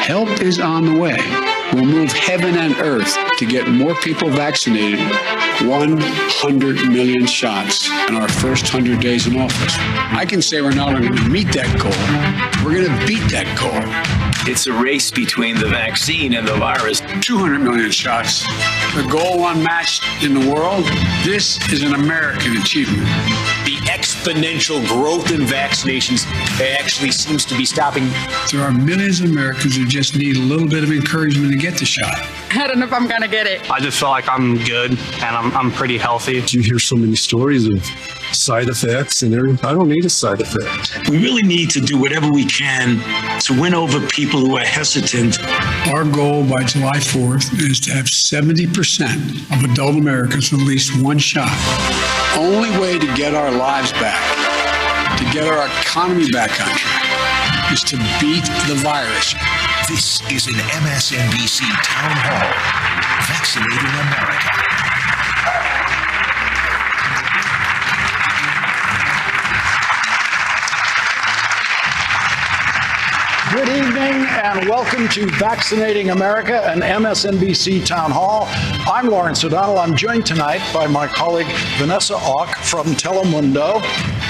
Help is on the way. We'll move heaven and earth to get more people vaccinated. 100 million shots in our first 100 days in office. I can say we're not only going to meet that goal, we're going to beat that goal. It's a race between the vaccine and the virus. 200 million shots. The goal unmatched in the world. This is an American achievement. The exponential growth in vaccinations actually seems to be stopping. There are millions of Americans who just need a little bit of encouragement to get the shot. I don't know if I'm going to get it. I just feel like I'm good and I'm pretty healthy. You hear so many stories of side effects and everything. I don't need a side effect. We really need to do whatever we can to win over people who are hesitant. Our goal by July 4th is to have 70% of adult Americans with at least one shot. Only way to get our lives back, to get our economy back on track, is to beat the virus. This is an MSNBC Town Hall. Vaccinating America. Good evening and welcome to Vaccinating America, an MSNBC Town Hall. I'm Lawrence O'Donnell. I'm joined tonight by my colleague Vanessa from Telemundo.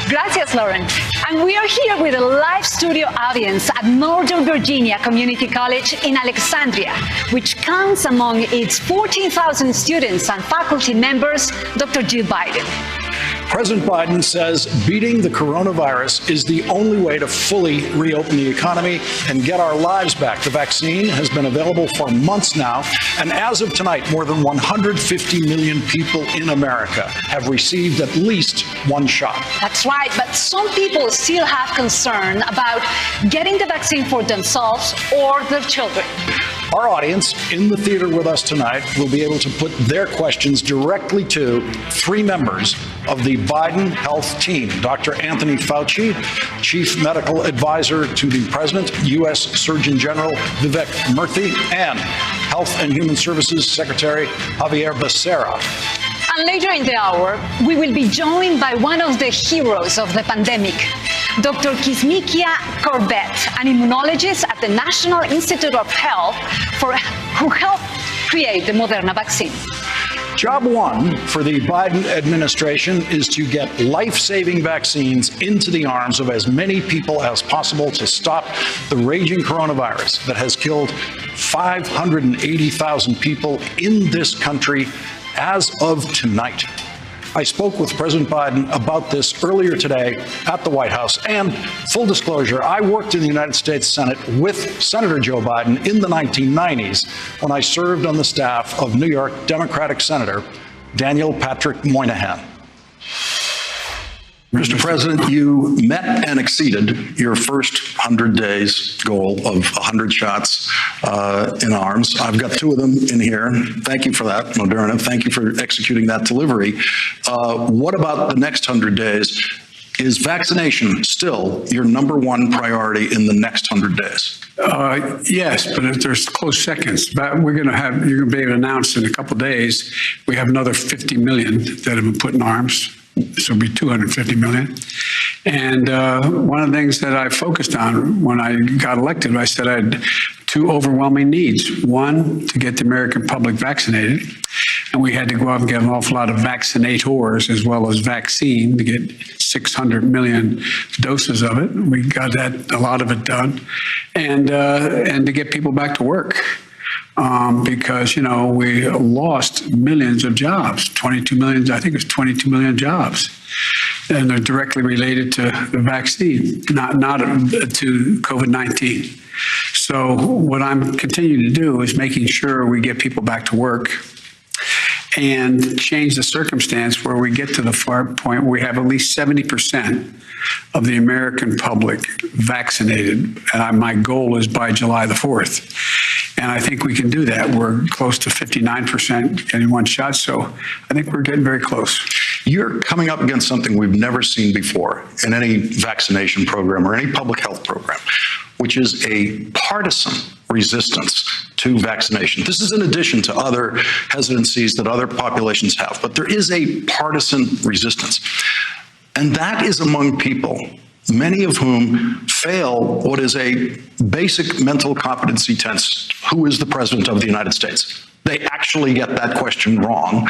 Gracias, Lauren. And we are here with a live studio audience at Northern Virginia Community College in Alexandria, which counts among its 14,000 students and faculty members Dr. Jill Biden. President Biden says beating the coronavirus is the only way to fully reopen the economy and get our lives back. The vaccine has been available for months now, and as of tonight, more than 150 million people in America have received at least one shot. That's right, but some people still have concern about getting the vaccine for themselves or their children. Our audience in the theater with us tonight will be able to put their questions directly to three members of the Biden health team: Dr. Anthony Fauci, Chief Medical Advisor to the President, U.S. Surgeon General Biddick Murthy, and Health and Human Services Secretary Xavier Becerra. And later in the hour, we will be joined by one of the heroes of the pandemic, Dr. Kizzmekia Corbett, an immunologist at the National Institute of Health, who helped create the Maderna Vaccine. Job one for the Biden administration is to get life-saving vaccines into the arms of as many people as possible to stop the raging coronavirus that has killed 580,000 people in this country as of tonight. I spoke with President Biden about this earlier today at the White House. And full disclosure, I worked in the United States Senate with Senator Joe Biden in the 1990s when I served on the staff of New York Democratic Senator Daniel Patrick Moynihan. Mr. President, you met and exceeded your first 100 days goal of 100 shots in arms. I've got two of them in here. Thank you for that, Maderna. Thank you for executing that delivery. What about the next 100 days? Is vaccination still your number one priority in the next 100 days? Yes, but if there's close seconds, but you're going to be able to announce in a couple of days, we have another 50 million that have been put in arms. So it'll be 250 million. And one of the things that I focused on when I got elected, I said I had two overwhelming needs. One, to get the American public vaccinated. And we had to go out and get an awful lot of vaccinators as well as vaccine to get 600 million doses of it. We got that, a lot of it done. And to get people back to work. Because, you know, we lost millions of jobs, 22 million, I think it was 22 million jobs. And they're directly related to the vaccine, not to COVID-19. So what I'm continuing to do is making sure we get people back to work and change the circumstance where we get to the far point where we have at least 70% of the American public vaccinated. And my goal is by July the 4th. And I think we can do that. We're close to 59% getting one shot. So I think we're getting very close. You're coming up against something we've never seen before in any vaccination program or any public health program, which is a partisan resistance to vaccination. This is in addition to other hesitancies that other populations have, but there is a partisan resistance. And that is among people many of whom fail what is a basic mental competency test. Who is the president of the United States? They actually get that question wrong.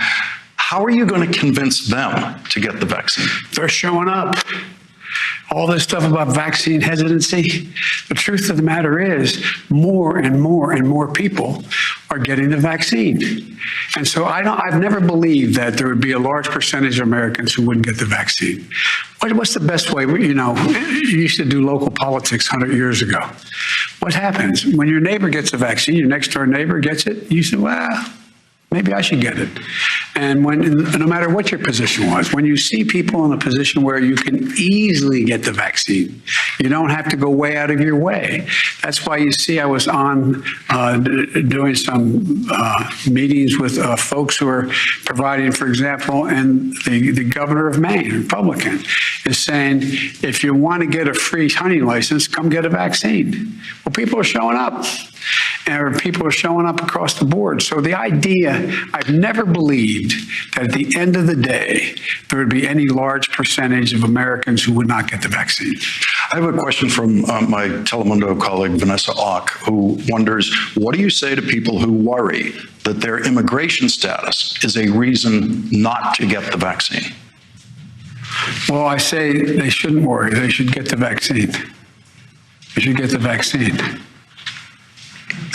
How are you going to convince them to get the vaccine? They're showing up. All this stuff about vaccine hesitancy, the truth of the matter is more and more and more people are getting the vaccine. And so I've never believed that there would be a large percentage of Americans who wouldn't get the vaccine. What's the best way? You know, you used to do local politics 100 years ago. What happens? When your neighbor gets a vaccine, your next door neighbor gets it, you say, well, maybe I should get it. And no matter what your position was, when you see people in a position where you can easily get the vaccine, you don't have to go way out of your way. That's why you see I was on doing some meetings with folks who are providing, for example, and the governor of Maine, Republican, is saying, if you want to get a free hunting license, come get a vaccine. Well, people are showing up. And people are showing up across the board. So the idea, I've never believed that at the end of the day, there would be any large percentage of Americans who would not get the vaccine. I have a question from my Telemundo colleague, Vanessa, who wonders, what do you say to people who worry that their immigration status is a reason not to get the vaccine? Well, I say they shouldn't worry. They should get the vaccine. They should get the vaccine.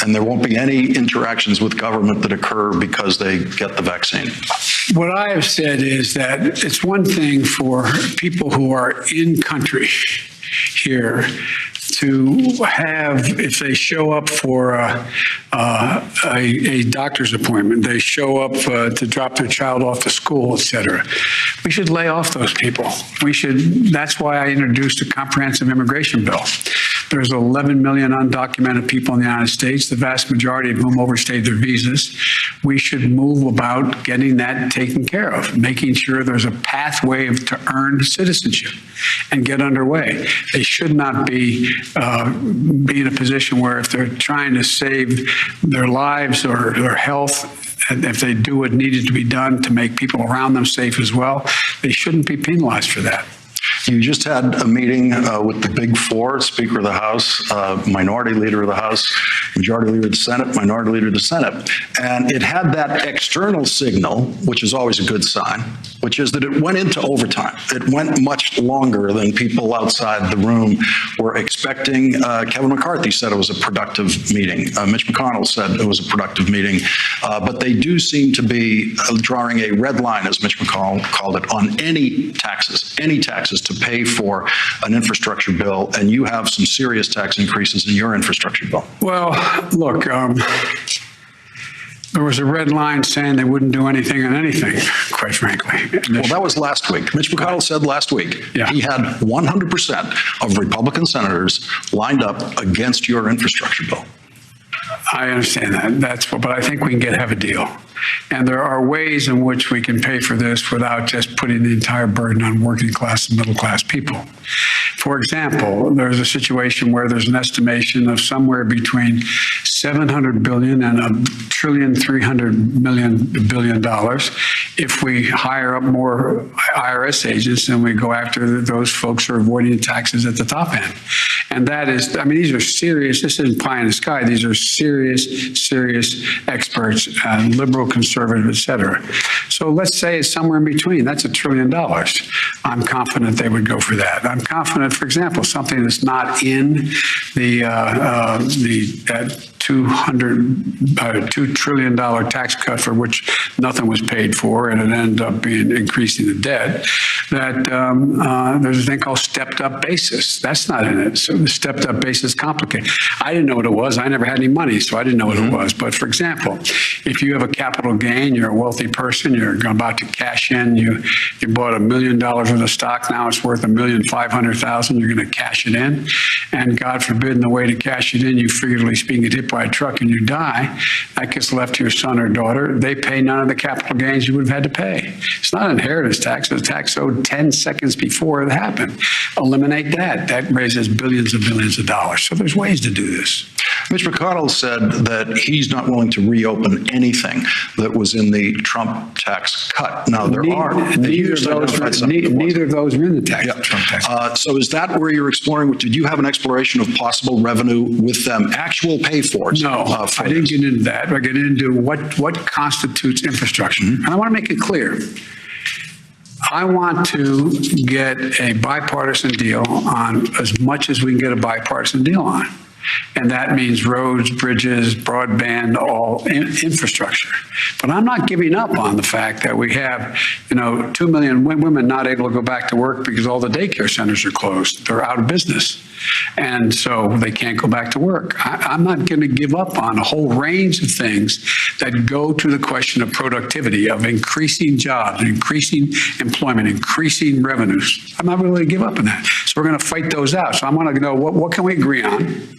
And there won't be any interactions with government that occur because they get the vaccine. What I have said is that it's one thing for people who are in country here to have, if they show up for a doctor's appointment, they show up to drop their child off to school, et cetera. We should lay off those people. That's why I introduced a comprehensive immigration bill. There's 11 million undocumented people in the United States, the vast majority of whom overstayed their visas. We should move about getting that taken care of, making sure there's a pathway to earn citizenship and get underway. They should not be in a position where if they're trying to save their lives or their health, and if they do what needed to be done to make people around them safe as well, they shouldn't be penalized for that. You just had a meeting with the Big Four, Speaker of the House, Minority Leader of the House, Majority Leader of the Senate, Minority Leader of the Senate. And it had that external signal, which is always a good sign, which is that it went into overtime. It went much longer than people outside the room were expecting. Kevin McCarthy said it was a productive meeting. Mitch McConnell said it was a productive meeting. But they do seem to be drawing a red line, as Mitch McConnell called it, on any taxes to pay for an infrastructure bill, and you have some serious tax increases in your infrastructure bill. Well, look, there was a red line saying they wouldn't do anything on anything, quite frankly. Well, that was last week. Mitch McConnell said last week he had 100% of Republican senators lined up against your infrastructure bill. I understand that. But I think we can have a deal. And there are ways in which we can pay for this without just putting the entire burden on working class and middle class people. For example, there's a situation where there's an estimation of somewhere between $700 billion and $1.3 trillion if we hire up more IRS agents and we go after those folks who are avoiding taxes at the top end. And that is, I mean, these are serious, this isn't pie in the sky, these are serious experts, liberal, conservative, et cetera. So let's say it's somewhere in between. That's $1 trillion. I'm confident they would go for that. I'm confident, for example, something that's not in the $2 trillion tax cut for which nothing was paid for, and it ended up being increasing the debt, that there's a thing called stepped up basis. That's not in it. So the stepped up basis is complicated. I didn't know what it was. I never had any money, so I didn't know what it was. But for example, if you have a capital gain, you're a wealthy person, you're about to cash in, you bought $1 million worth of stock, now it's worth $1,500,000, you're going to cash it in, and God forbid, in the way to cash it in, you figuratively speaking get hit by a truck and you die, that gets left to your son or daughter. They pay none of the capital gains you would have had to pay. It's not inheritance tax. It's a tax owed 10 seconds before it happened. Eliminate that. That raises billions and billions of dollars. So there's ways to do this. Mitch McConnell said that he's not willing to reopen anything that was in the Trump tax cut. Now, there are. Neither of those are in the Trump tax cut. So is that where you're exploring? Did you have an exploration of possible revenue with them, actual pay-fors? No, I didn't get into that. I get into what constitutes infrastructure. And I want to make it clear. I want to get a bipartisan deal on as much as we can get a bipartisan deal on. And that means roads, bridges, broadband, all infrastructure. But I'm not giving up on the fact that we have, 2 million women not able to go back to work because all the daycare centers are closed. They're out of business. And so they can't go back to work. I'm not going to give up on a whole range of things that go to the question of productivity, of increasing jobs, increasing employment, increasing revenues. I'm not really going to give up on that. So we're going to fight those out. So I want to know what can we agree on?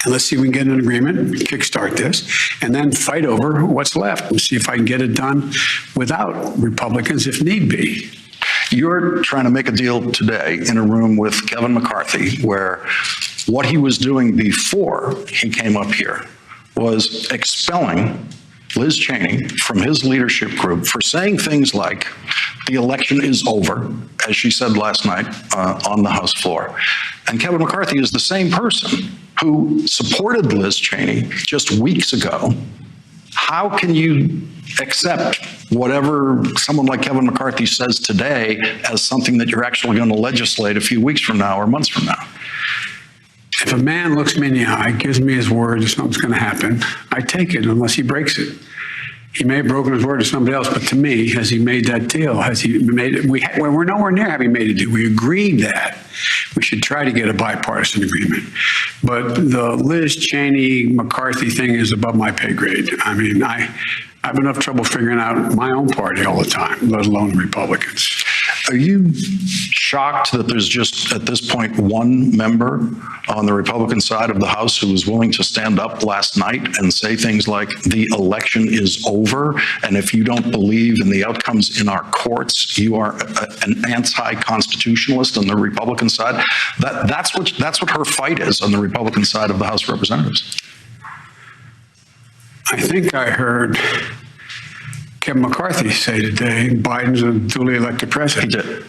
And let's see if we can get an agreement, kickstart this, and then fight over what's left and see if I can get it done without Republicans if need be. You're trying to make a deal today in a room with Kevin McCarthy where what he was doing before he came up here was expelling Liz Cheney from his leadership group for saying things like, the election is over, as she said last night on the House floor. And Kevin McCarthy is the same person who supported Liz Cheney just weeks ago. How can you accept whatever someone like Kevin McCarthy says today as something that you're actually going to legislate a few weeks from now or months from now? If a man looks me in the eye, gives me his word that something's going to happen, I take it unless he breaks it. He may have broken his word to somebody else, but to me, has he made that deal? Has he made it? We're nowhere near having made a deal. We agreed that we should try to get a bipartisan agreement. But the Liz Cheney McCarthy thing is above my pay grade. I mean, I have enough trouble figuring out my own party all the time, let alone Republicans. Are you shocked that there's just, at this point, one member on the Republican side of the House who was willing to stand up last night and say things like, the election is over, and if you don't believe in the outcomes in our courts, you are an anti-constitutionalist on the Republican side? That's what her fight is on the Republican side of the House of Representatives. I think I heard Kevin McCarthy say today, Biden's a duly elected president. He did.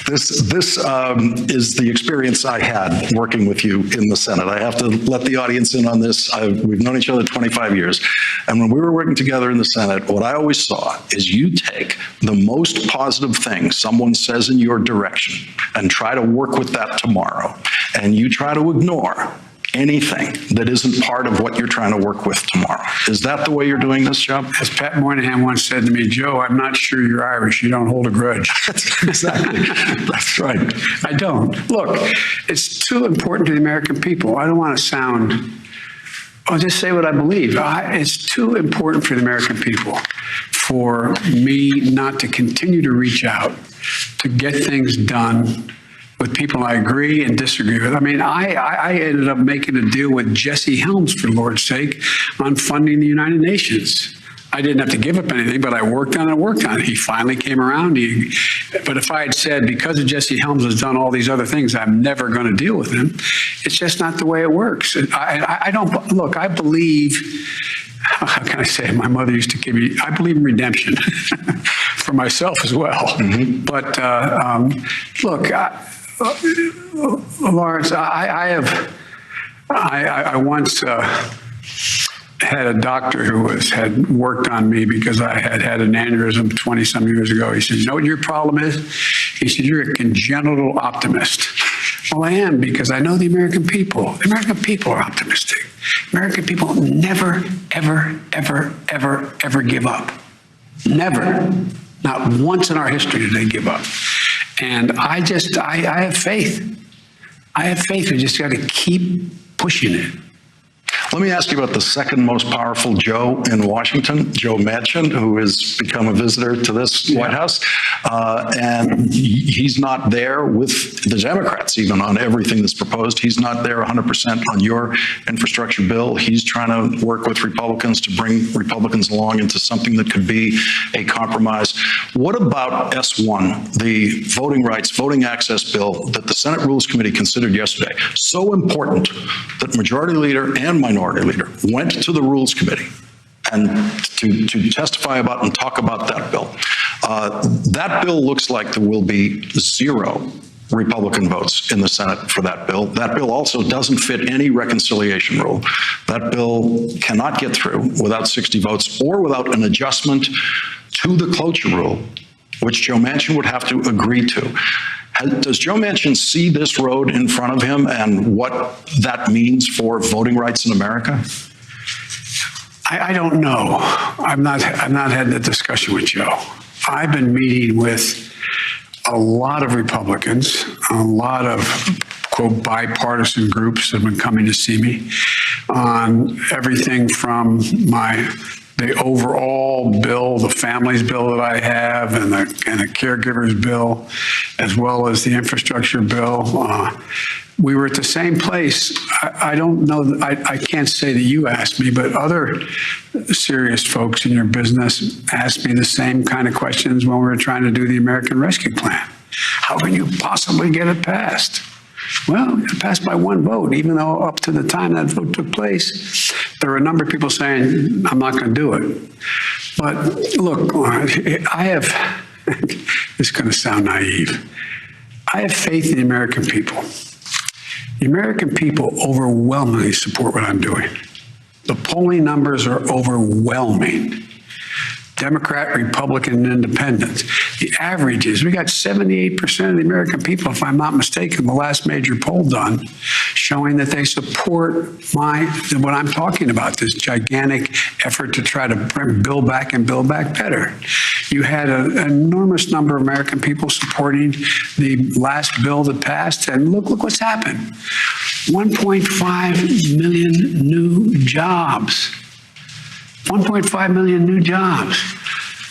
This is the experience I had working with you in the Senate. I have to let the audience in on this. We've known each other 25 years. And when we were working together in the Senate, what I always saw is you take the most positive thing someone says in your direction and try to work with that tomorrow. And you try to ignore anything that isn't part of what you're trying to work with tomorrow. Is that the way you're doing this job? As Pat Moynihan once said to me, Joe, I'm not sure you're Irish. You don't hold a grudge. Exactly. That's right. I don't. Look, it's too important to the American people. I don't want to sound, I'll just say what I believe. It's too important for the American people for me not to continue to reach out to get things done with people I agree and disagree with. I mean, I ended up making a deal with Jesse Helms, for Lord's sake, on funding the United Nations. I didn't have to give up anything, but I worked on it. He finally came around. But if I had said, because of Jesse Helms has done all these other things, I'm never going to deal with him, it's just not the way it works. I don't, look, I believe, how can I say it? My mother used to give me, I believe in redemption for myself as well. Mm-hmm. But look, Lawrence, I once had a doctor who had worked on me because I had an aneurysm 20-some years ago. He said, you know what your problem is? He said, you're a congenital optimist. Well, I am, because I know the American people. The American people are optimistic. American people never, ever, ever, ever, ever give up. Never. Not once in our history did they give up. And I have faith. I have faith. We just got to keep pushing it. Let me ask you about the second most powerful Joe in Washington, Joe Manchin, who has become a visitor to this White House. And he's not there with the Democrats, even on everything that's proposed. He's not there 100% on your infrastructure bill. He's trying to work with Republicans to bring Republicans along into something that could be a compromise. What about S1, the voting rights, voting access bill that the Senate Rules Committee considered yesterday? So important that Majority Leader and Minority Leader went to the Rules Committee and to testify about and talk about that bill. That bill looks like there will be 0 Republican votes in the Senate for that bill. That bill also doesn't fit any reconciliation rule. That bill cannot get through without 60 votes or without an adjustment to the cloture rule, which Joe Manchin would have to agree to. Does Joe Manchin see this road in front of him and what that means for voting rights in America? I don't know. I've not had that discussion with Joe. I've been meeting with a lot of Republicans, a lot of, quote, bipartisan groups have been coming to see me on everything from the overall bill, the families bill that I have, and the caregivers bill, as well as the infrastructure bill. We were at the same place. I don't know, I can't say that you asked me, but other serious folks in your business asked me the same kind of questions when we were trying to do the American Rescue Plan. How can you possibly get it passed? Well, it passed by 1 vote, even though up to the time that vote took place, there were a number of people saying, I'm not going to do it. But look, I have, this is going to sound naive, I have faith in the American people. The American people overwhelmingly support what I'm doing. The polling numbers are overwhelming. Democrat, Republican, and Independent. The average is we got 78% of the American people, if I'm not mistaken, the last major poll done, showing that they support what I'm talking about, this gigantic effort to try to build back and build back better. You had an enormous number of American people supporting the last bill that passed, and look what's happened. 1.5 million new jobs. 1.5 million new jobs.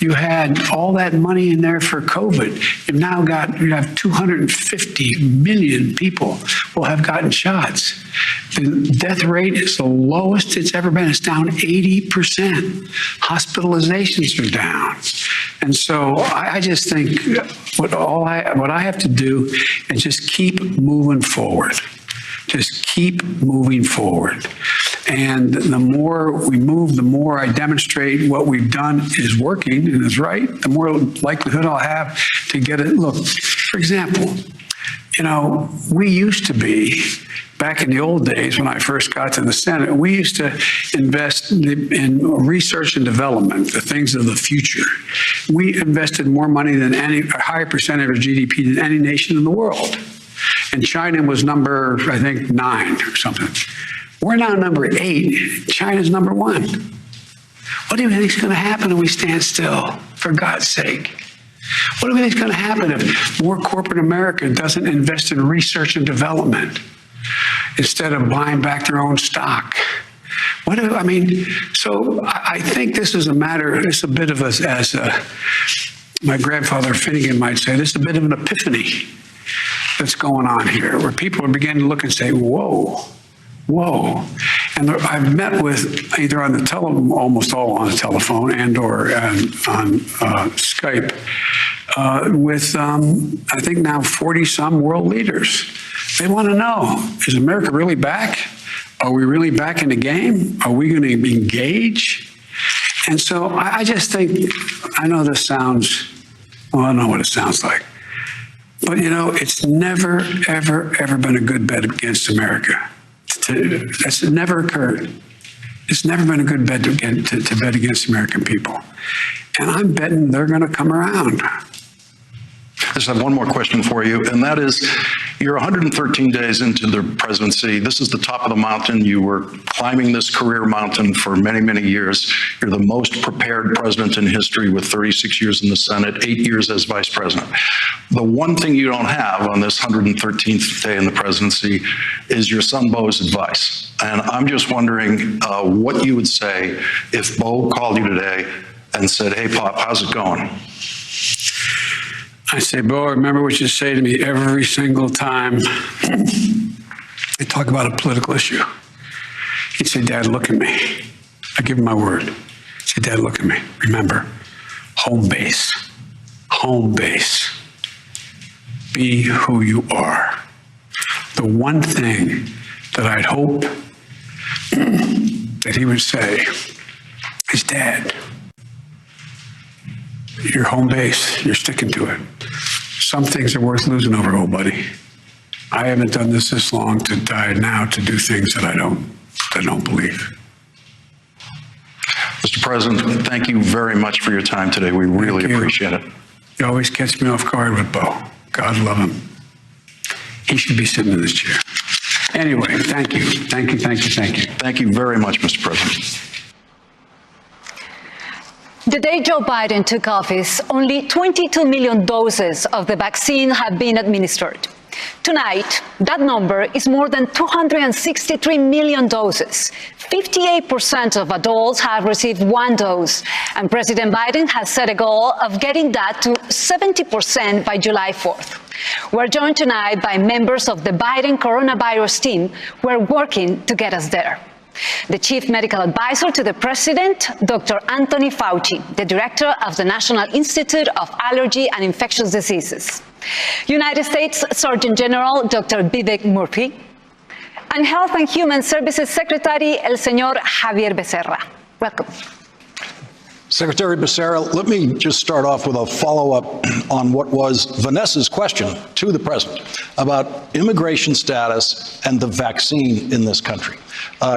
You had all that money in there for COVID. You've now you have 250 million people will have gotten shots. The death rate is the lowest it's ever been. It's down 80%. Hospitalizations are down. And so I just think what I have to do is just keep moving forward. Just keep moving forward. And the more we move, the more I demonstrate what we've done is working and is right, the more likelihood I'll have to get it. Look, for example, we used to be, back in the old days when I first got to the Senate, we used to invest in research and development, the things of the future. We invested more money than a higher percentage of GDP than any nation in the world. And China was number, I think, 9 or something. We're now number 8. China's number 1. What do you think is going to happen if we stand still, for God's sake? What do you think is going to happen if more corporate America doesn't invest in research and development instead of buying back their own stock? So I think this is a matter, it's a bit of as my grandfather Finnegan might say, this is a bit of an epiphany that's going on here, where people are beginning to look and say, whoa. And I've met with either on the almost all on the telephone and or on Skype with I think now 40 some world leaders. They want to know, is America really back? Are we really back in the game? Are we going to engage? And so I just think, I know this sounds, well, I know what it sounds like. But it's never, ever been a good bet against America. That's never occurred. It's never been a good bet to bet against the American people. And I'm betting they're going to come around. just have one more question for you, and that is, you're 113 days into the presidency. This is the top of the mountain. You were climbing this career mountain for many, many years. You're the most prepared president in history with 36 years in the Senate, 8 years as vice president. The one thing you don't have on this 113th day in the presidency is your son Beau's advice. And I'm just wondering what you would say if Beau called you today and said, "Hey, Pop, how's it going?" I say, Beau, remember what you say to me every single time they talk about a political issue. He'd say, Dad, look at me. I give him my word. He'd say, Dad, look at me. Remember, home base. Home base. Be who you are. The one thing that I'd hope that he would say is, Dad, you're home base. You're sticking to it. Some things are worth losing over, old buddy. I haven't done this long to die now to do things that I don't believe. Mr. President, thank you very much for your time today. We really appreciate it. You always catch me off guard with Beau. God love him. He should be sitting in this chair. Anyway, thank you. Thank you, thank you, thank you. Thank you very much, Mr. President. The day Joe Biden took office, only 22 million doses of the vaccine have been administered. Tonight, that number is more than 263 million doses. 58% of adults have received one dose, and President Biden has set a goal of getting that to 70% by July 4th. We're joined tonight by members of the Biden coronavirus team who are working to get us there. The Chief Medical Advisor to the President, Dr. Anthony Fauci, the Director of the National Institute of Allergy and Infectious Diseases, United States Sergent General, Dr. Biddick Murthy, and Health and Human Services Secretary, El Señor Xavier Becerra. Welcome. Secretary Becerra, let me just start off with a follow-up on what was Vanessa's question to the President about immigration status and the vaccine in this country.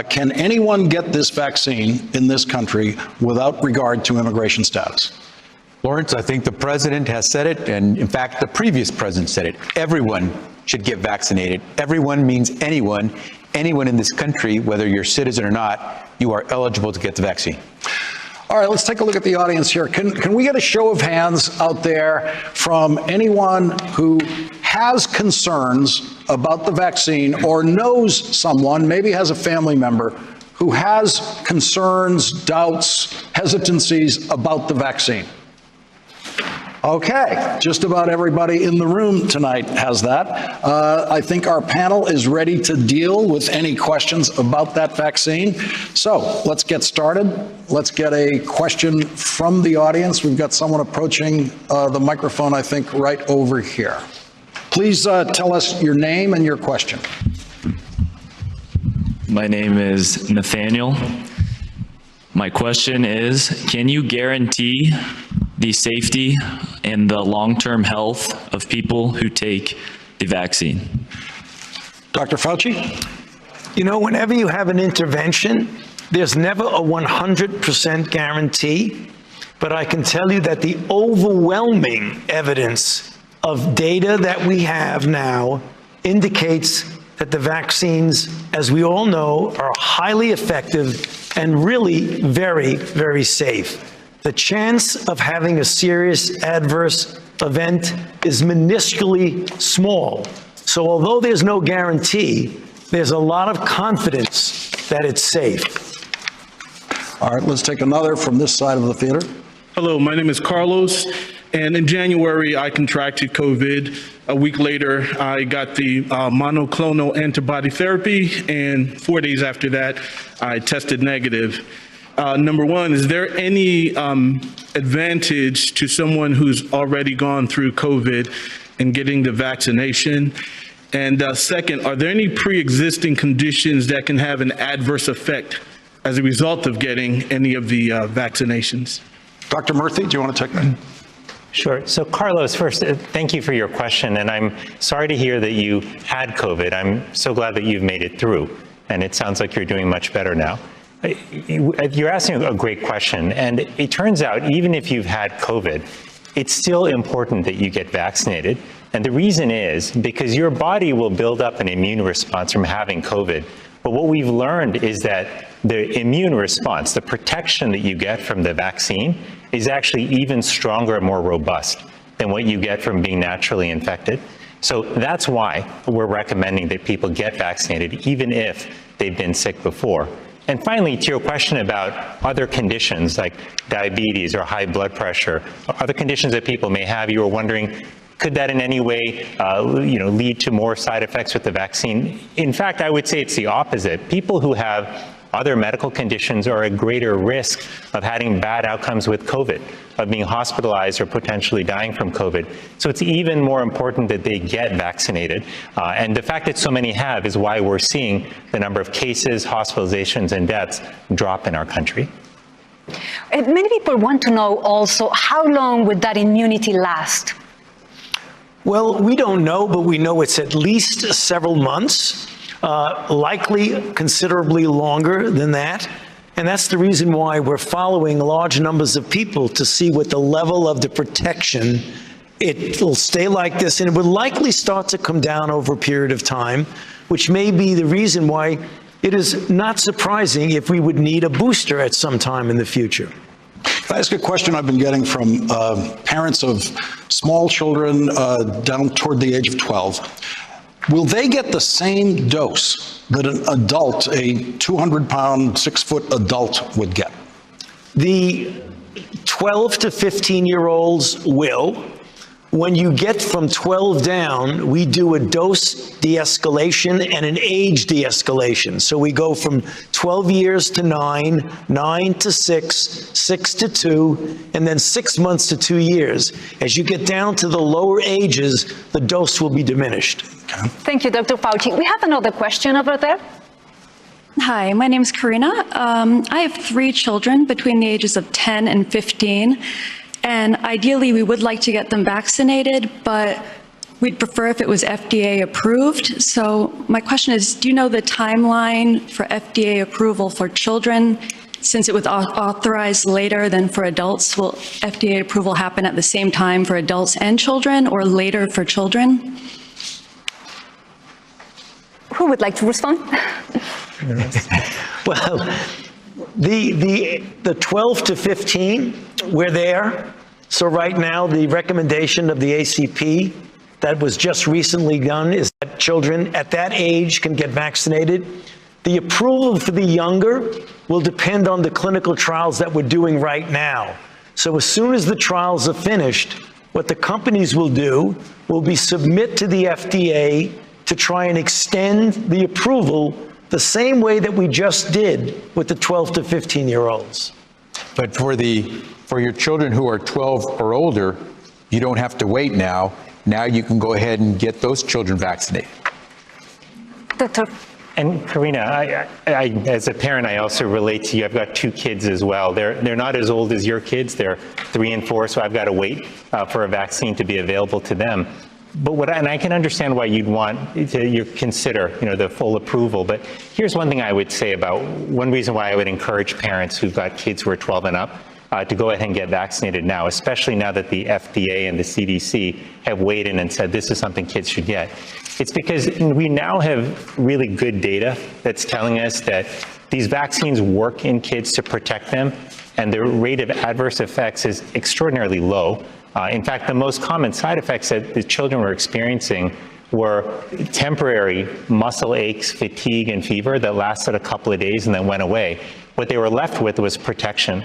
Can anyone get this vaccine in this country without regard to immigration status? Lawrence, I think the President has said it, and in fact, the previous President said it. Everyone should get vaccinated. Everyone means anyone. Anyone in this country, whether you're a citizen or not, you are eligible to get the vaccine. All right, let's take a look at the audience here. Can we get a show of hands out there from anyone who has concerns about the vaccine or knows someone, maybe has a family member, who has concerns, doubts, hesitancies about the vaccine? Okay, just about everybody in the room tonight has that. I think our panel is ready to deal with any questions about that vaccine. So let's get started. Let's get a question from the audience. We've got someone approaching the microphone, I think, right over here. Please tell us your name and your question. My name is Nathaniel. My question is, can you guarantee the safety and the long-term health of people who take the vaccine? Dr. Fauci? You know, whenever you have an intervention, there's never a 100% guarantee, but I can tell you that the overwhelming evidence of data that we have now indicates that the vaccines, as we all know, are highly effective and really very, very safe. The chance of having a serious adverse event is minusculely small. So although there's no guarantee, there's a lot of confidence that it's safe. All right, let's take another from this side of the theater. Hello, my name is Carlos, and in January I contracted COVID. A week later, I got the monoclonal antibody therapy, and 4 days after that, I tested negative. Number one, is there any advantage to someone who's already gone through COVID and getting the vaccination? And second, are there any pre-existing conditions that can have an adverse effect as a result of getting any of the vaccinations? Dr. Murthy, do you want to take that? Sure. So Carlos, first, thank you for your question. And I'm sorry to hear that you had COVID. I'm so glad that you've made it through. And it sounds like you're doing much better now. You're asking a great question. And it turns out, even if you've had COVID, it's still important that you get vaccinated. And the reason is because your body will build up an immune response from having COVID. But what we've learned is that the immune response, the protection that you get from the vaccine, is actually even stronger and more robust than what you get from being naturally infected. So that's why we're recommending that people get vaccinated, even if they've been sick before. And finally, to your question about other conditions like diabetes or high blood pressure, or other conditions that people may have, you were wondering, could that in any way lead to more side effects with the vaccine? In fact, I would say it's the opposite. People who have other medical conditions are at greater risk of having bad outcomes with COVID, of being hospitalized or potentially dying from COVID. So it's even more important that they get vaccinated. And the fact that so many have is why we're seeing the number of cases, hospitalizations, and deaths drop in our country. Many people want to know also, how long would that immunity last? Well, we don't know, but we know it's at least several months. Likely considerably longer than that. And that's the reason why we're following large numbers of people to see what the level of the protection. It will stay like this, and it would likely start to come down over a period of time, which may be the reason why it is not surprising if we would need a booster at some time in the future. Can I ask a question I've been getting from parents of small children down toward the age of 12? Will they get the same dose that an adult, a 200-pound, 6-foot adult would get? The 12 to 15-year-olds will. When you get from 12 down, we do a dose de-escalation and an age de-escalation. So we go from 12 years to 9, 9 to 6, 6 to 2, and then 6 months to 2 years. As you get down to the lower ages, the dose will be diminished. Okay. Thank you, Dr. Fauci. We have another question over there. Hi, my name is Karina. I have 3 children between the ages of 10 and 15. And ideally, we would like to get them vaccinated, but we'd prefer if it was FDA approved. So my question is, do you know the timeline for FDA approval for children? Since it was authorized later than for adults, will FDA approval happen at the same time for adults and children, or later for children? Who would like to respond? Well, the 12 to 15, we're there. So right now, the recommendation of the ACP that was just recently done is that children at that age can get vaccinated. The approval for the younger will depend on the clinical trials that we're doing right now. So as soon as the trials are finished, what the companies will do will be submit to the FDA to try and extend the approval the same way that we just did with the 12 to 15-year-olds. But for your children who are 12 or older, you don't have to wait now. Now you can go ahead and get those children vaccinated. Doctor. And Karina, I as a parent, I also relate to you. I've got 2 kids as well. They're not as old as your kids. They're 3 and 4, so I've got to wait for a vaccine to be available to them. But and I can understand why you'd want to consider, the full approval. But here's one thing I would say about one reason why I would encourage parents who've got kids who are 12 and up to go ahead and get vaccinated now, especially now that the FDA and the CDC have weighed in and said this is something kids should get. It's because we now have really good data that's telling us that these vaccines work in kids to protect them, and the rate of adverse effects is extraordinarily low. In fact, the most common side effects that the children were experiencing were temporary muscle aches, fatigue, and fever that lasted a couple of days and then went away. What they were left with was protection.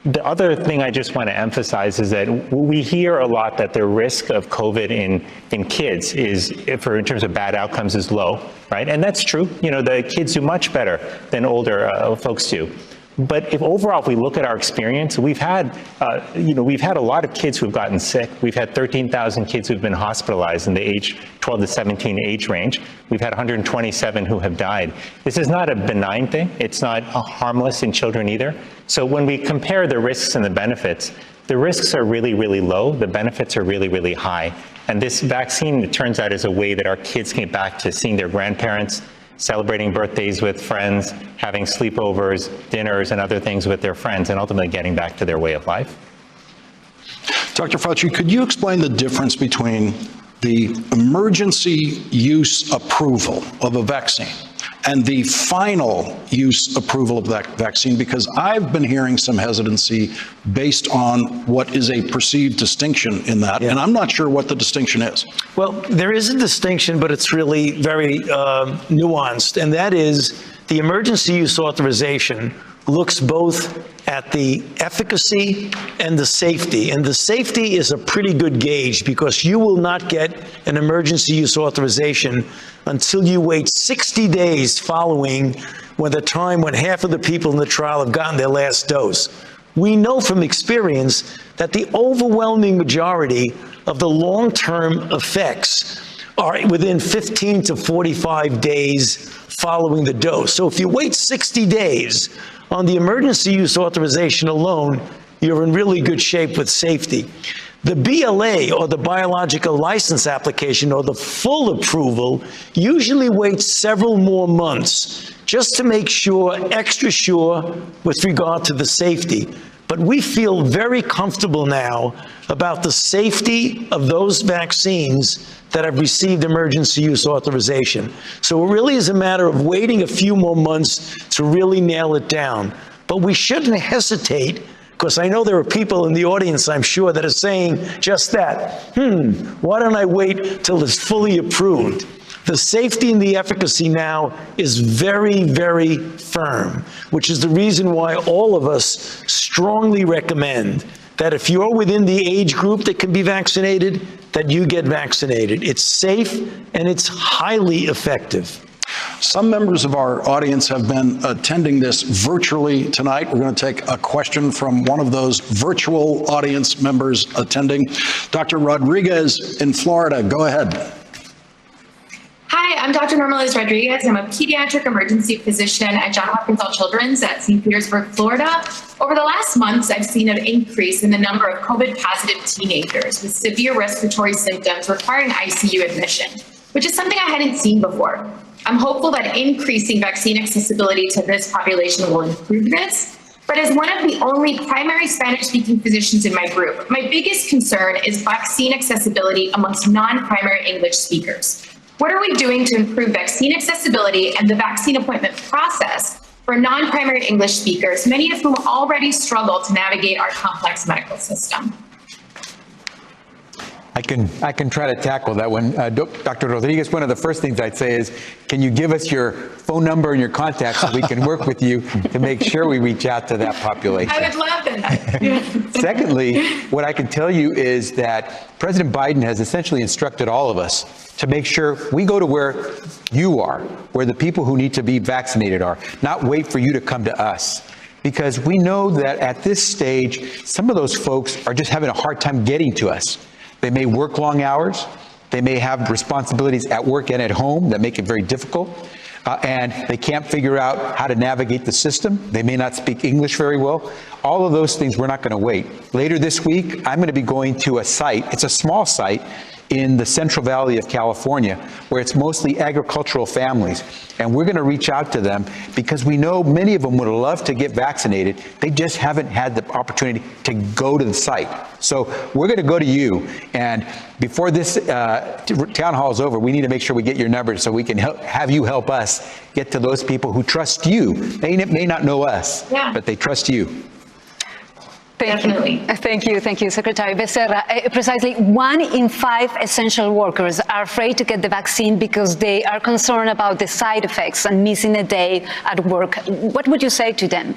The other thing I just want to emphasize is that we hear a lot that the risk of COVID in kids in terms of bad outcomes is low, right? And that's true. The kids do much better than older folks do. But if we look at our experience, we've had a lot of kids who've gotten sick. We've had 13,000 kids who've been hospitalized in the age 12 to 17 age range. We've had 127 who have died. This is not a benign thing. It's not harmless in children either. So when we compare the risks and the benefits, the risks are really, really low. The benefits are really, really high. And this vaccine, it turns out, is a way that our kids can get back to seeing their grandparents, celebrating birthdays with friends, having sleepovers, dinners, and other things with their friends, and ultimately getting back to their way of life. Dr. Fauci, could you explain the difference between the emergency use approval of a vaccine and the final use approval of that vaccine? Because I've been hearing some hesitancy based on what is a perceived distinction in that, and I'm not sure what the distinction is. Well, there is a distinction, but it's really very nuanced, and that is the emergency use authorization looks both at the efficacy and the safety. And the safety is a pretty good gauge because you will not get an emergency use authorization until you wait 60 days following the time when half of the people in the trial have gotten their last dose. We know from experience that the overwhelming majority of the long-term effects are within 15 to 45 days following the dose. So if you wait 60 days on the emergency use authorization alone, you're in really good shape with safety. The BLA, or the biological license application, or the full approval, usually waits several more months just to make sure, extra sure, with regard to the safety. But we feel very comfortable now about the safety of those vaccines that have received emergency use authorization. So it really is a matter of waiting a few more months to really nail it down. But we shouldn't hesitate, because I know there are people in the audience, I'm sure, that are saying just that. Why don't I wait till it's fully approved? The safety and the efficacy now is very, very firm, which is the reason why all of us strongly recommend that if you're within the age group that can be vaccinated, that you get vaccinated. It's safe and it's highly effective. Some members of our audience have been attending this virtually tonight. We're going to take a question from one of those virtual audience members attending. Dr. Rodriguez in Florida, go ahead. Hi, I'm Dr. Norma Liz Rodriguez. I'm a pediatric emergency physician at Johns Hopkins All Children's at St. Petersburg, Florida. Over the last months, I've seen an increase in the number of COVID-positive teenagers with severe respiratory symptoms requiring ICU admission, which is something I hadn't seen before. I'm hopeful that increasing vaccine accessibility to this population will improve this. But as one of the only primary Spanish-speaking physicians in my group, my biggest concern is vaccine accessibility amongst non-primary English speakers. What are we doing to improve vaccine accessibility and the vaccine appointment process for non-primary English speakers, many of whom already struggle to navigate our complex medical system? I can try to tackle that one. Dr. Rodriguez, one of the first things I'd say is, can you give us your phone number and your contact so we can work with you to make sure we reach out to that population? I would love that. Secondly, what I can tell you is that President Biden has essentially instructed all of us to make sure we go to where you are, where the people who need to be vaccinated are, not wait for you to come to us. Because we know that at this stage, some of those folks are just having a hard time getting to us. They may work long hours. They may have responsibilities at work and at home that make it very difficult. And they can't figure out how to navigate the system. They may not speak English very well. All of those things, we're not going to wait. Later this week, I'm going to be going to a site. It's a small site in the Central Valley of California, where it's mostly agricultural families. And we're going to reach out to them because we know many of them would love to get vaccinated. They just haven't had the opportunity to go to the site. So we're going to go to you. And before this town hall is over, we need to make sure we get your number so we can have you help us get to those people who trust you. They may not know us, but they trust you. Definitely. Thank you, Secretary Becerra. Precisely 1 in 5 essential workers are afraid to get the vaccine because they are concerned about the side effects and missing a day at work. What would you say to them?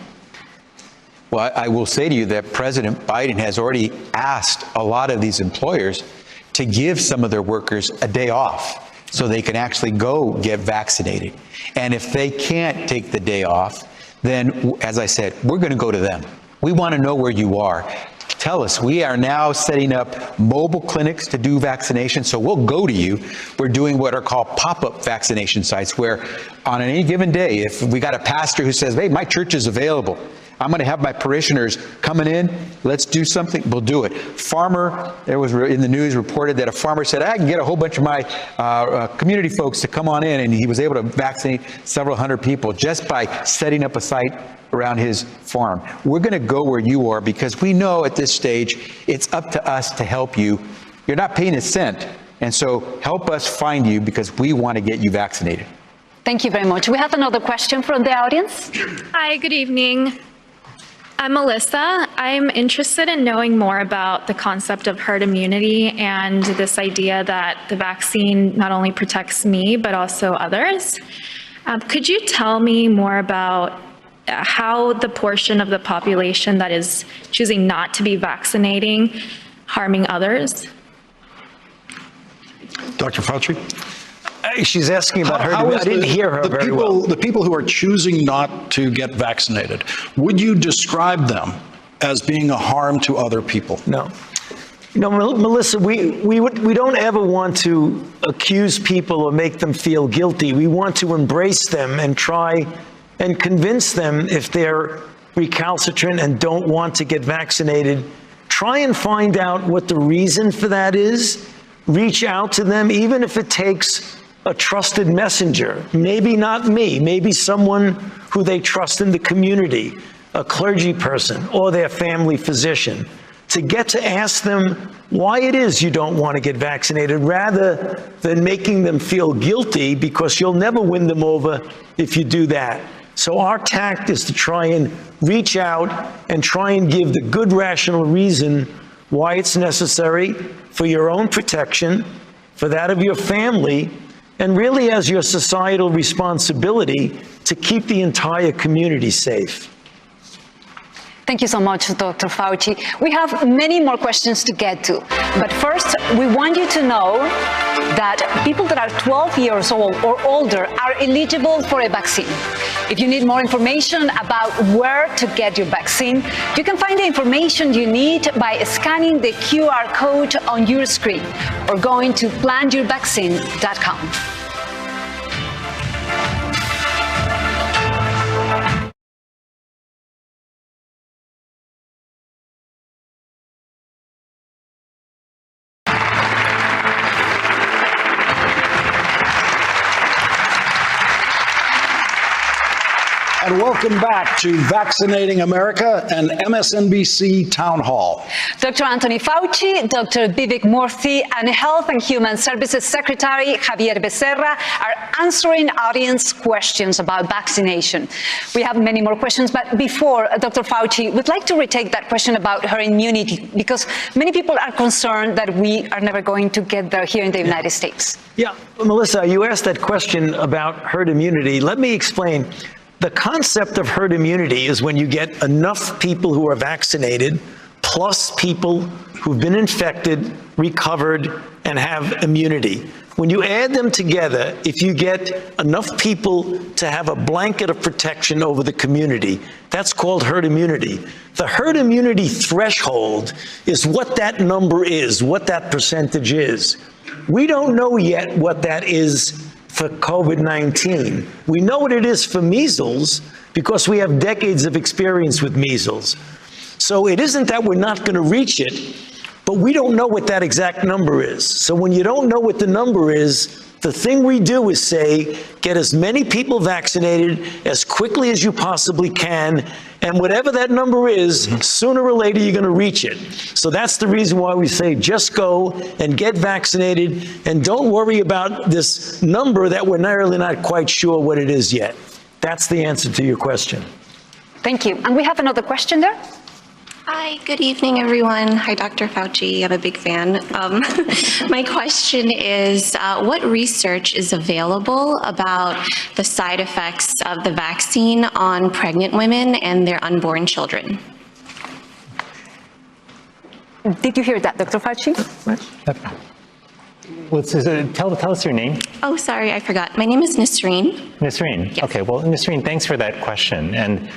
Well, I will say to you that President Biden has already asked a lot of these employers to give some of their workers a day off so they can actually go get vaccinated. And if they can't take the day off, then, as I said, we're going to go to them. We want to know where you are. Tell us. We are now setting up mobile clinics to do vaccination, so we'll go to you. We're doing what are called pop-up vaccination sites, where on any given day, if we got a pastor who says, hey, my church is available, I'm going to have my parishioners coming in. Let's do something. We'll do it. Farmer, there was in the news reported that a farmer said, I can get a whole bunch of my community folks to come on in, and he was able to vaccinate several hundred people just by setting up a site around his farm. We're going to go where you are because we know at this stage it's up to us to help you. You're not paying a cent, and so help us find you because we want to get you vaccinated. Thank you very much. We have another question from the audience. Hi, good evening. I'm Melissa. I'm interested in knowing more about the concept of herd immunity and this idea that the vaccine not only protects me, but also others. Could you tell me more about how the portion of the population that is choosing not to be vaccinating harming others? Dr. Fauci? She's asking about her. I didn't hear her very well. The people who are choosing not to get vaccinated, would you describe them as being a harm to other people? No. No, Melissa, we don't ever want to accuse people or make them feel guilty. We want to embrace them and try and convince them, if they're recalcitrant and don't want to get vaccinated, try and find out what the reason for that is. Reach out to them, even if it takes a trusted messenger, maybe not me, maybe someone who they trust in the community, a clergy person or their family physician, to get to ask them why it is you don't want to get vaccinated, rather than making them feel guilty, because you'll never win them over if you do that. So our tact is to try and reach out and try and give the good rational reason why it's necessary for your own protection, for that of your family, and really as your societal responsibility to keep the entire community safe. Thank you so much, Dr. Fauci. We have many more questions to get to. But first, we want you to know that people that are 12 years old or older are eligible for a vaccine. If you need more information about where to get your vaccine, you can find the information you need by scanning the QR code on your screen or going to planyourvaccine.com. And welcome back to Vaccinating America and MSNBC Town Hall. Dr. Anthony Fauci, Dr. Biddick Murthy, and Health and Human Services Secretary Xavier Becerra are answering audience questions about vaccination. We have many more questions, but before, Dr. Fauci, we'd like to retake that question about herd immunity, because many people are concerned that we are never going to get there here in the United States. Yeah, Melissa, you asked that question about herd immunity. Let me explain. The concept of herd immunity is when you get enough people who are vaccinated plus people who've been infected, recovered, and have immunity. When you add them together, if you get enough people to have a blanket of protection over the community, that's called herd immunity. The herd immunity threshold is what that number is, what that percentage is. We don't know yet what that is for COVID-19. We know what it is for measles because we have decades of experience with measles. So it isn't that we're not going to reach it, but we don't know what that exact number is. So when you don't know what the number is, the thing we do is say, get as many people vaccinated as quickly as you possibly can, and whatever that number is, sooner or later you're going to reach it. So that's the reason why we say just go and get vaccinated, and don't worry about this number that we're really not quite sure what it is yet. That's the answer to your question. Thank you. And we have another question there. Hi, good evening, everyone. Hi, Dr. Fauci. I'm a big fan. My question is, what research is available about the side effects of the vaccine on pregnant women and their unborn children? Did you hear that, Dr. Fauci? Tell us your name. Oh, sorry, I forgot. My name is Nisreen. Nisreen. Yes. Okay, well, Nisreen, thanks for that question. And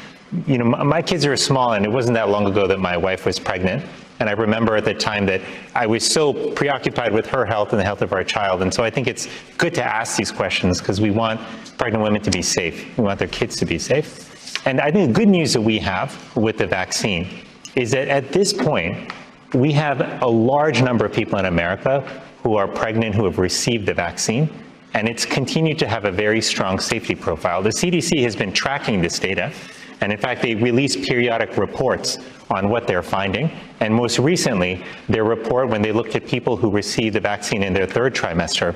you know, my kids are small, and it wasn't that long ago that my wife was pregnant. And I remember at the time that I was so preoccupied with her health and the health of our child. And so I think it's good to ask these questions because we want pregnant women to be safe. We want their kids to be safe. And I think the good news that we have with the vaccine is that at this point, we have a large number of people in America who are pregnant who have received the vaccine, and it's continued to have a very strong safety profile. The CDC has been tracking this data, and in fact, they release periodic reports on what they're finding. And most recently, their report, when they looked at people who received the vaccine in their third trimester,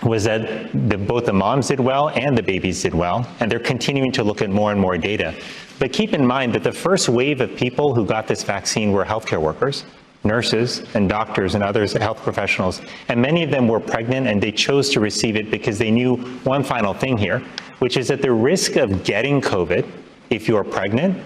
was that both the moms did well and the babies did well, and they're continuing to look at more and more data. But keep in mind that the first wave of people who got this vaccine were healthcare workers, nurses and doctors and others, health professionals, and many of them were pregnant, and they chose to receive it because they knew one final thing here, which is that the risk of getting COVID if you're pregnant